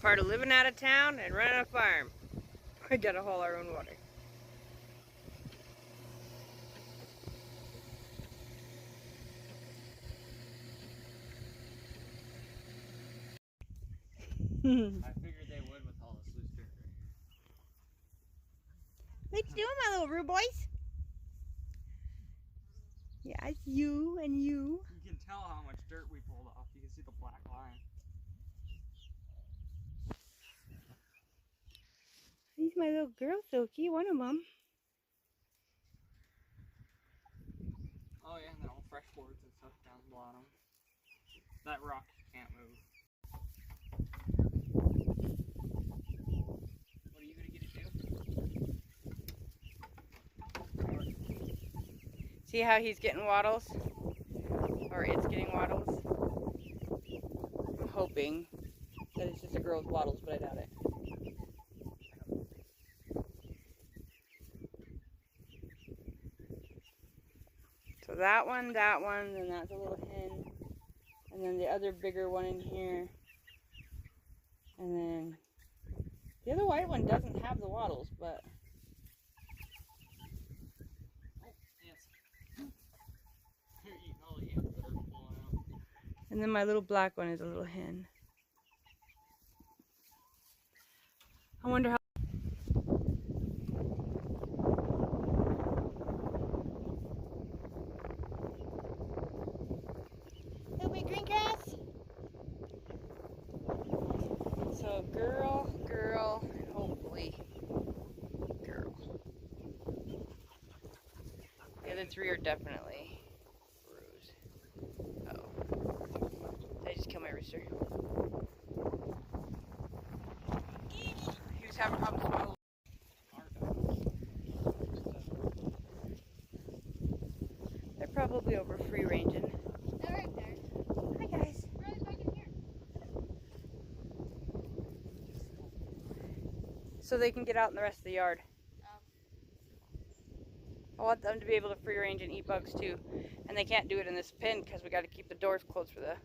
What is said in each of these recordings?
Part of living out of town and running a farm. We gotta haul our own water. I figured they would with all this loose dirt right here. What you doing, my little rude boys? Yeah, it's you and you. You can tell how much dirt we pulled off. You can see the black line. He's my little girl, Silky, one of them. Oh yeah, and then all fresh boards and stuff down the bottom. That rock can't move. What are you gonna get it to? See how he's getting waddles? Or it's getting waddles? I'm hoping that it's just a girl's waddles, but I doubt it. So that one, and that's a little hen. And then the other bigger one in here. And then the other white one doesn't have the waddles, but... Oh, ants. They're eating all the ants that are falling out. And then my little black one is a little hen. I wonder how... Little bit green grass. So girl, and hopefully girl. The other three are definitely bruised. Oh. Did I just kill my rooster? He was having problems with my little... They're probably over free ranging. They're right there. Hi guys. Right back in here. So they can get out in the rest of the yard. I want them to be able to free range and eat bugs too. And they can't do it in this pen because we got to keep the doors closed for the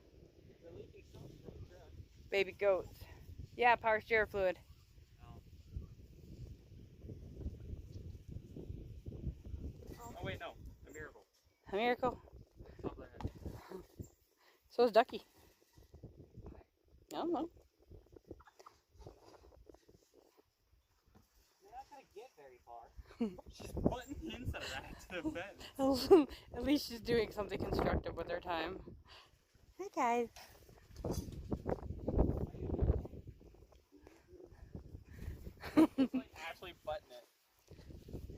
baby goats. Yeah, power steer fluid. Oh wait, no. A miracle. A miracle. Top of their head. So is Ducky. I don't know. They're not gonna get very far. She's putting the inside of that to the fence. At least she's doing something constructive with her time. Hi guys. It's like actually butting it.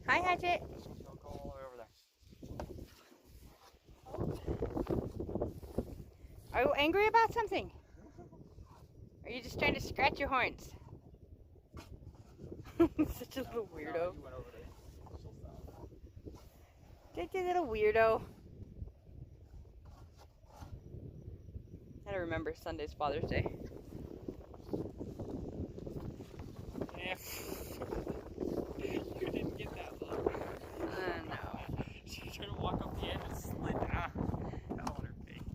Hi Hatchet. She'll go all the way over there. Are you angry about something? Are you just trying to scratch your horns? Such a little weirdo. No, you went over there. She'll stop. Such a little weirdo. Gotta remember Sunday's Father's Day. Yeah. You didn't get that look. No. She tried to walk up the edge and slid down. Fell on her face.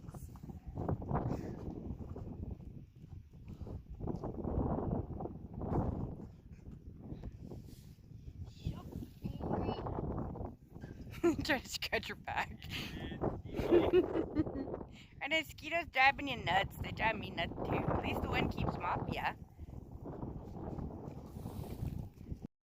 Trying to scratch your back. Are the mosquitoes driving you nuts? They drive me nuts too. At least the one keeps them off ya.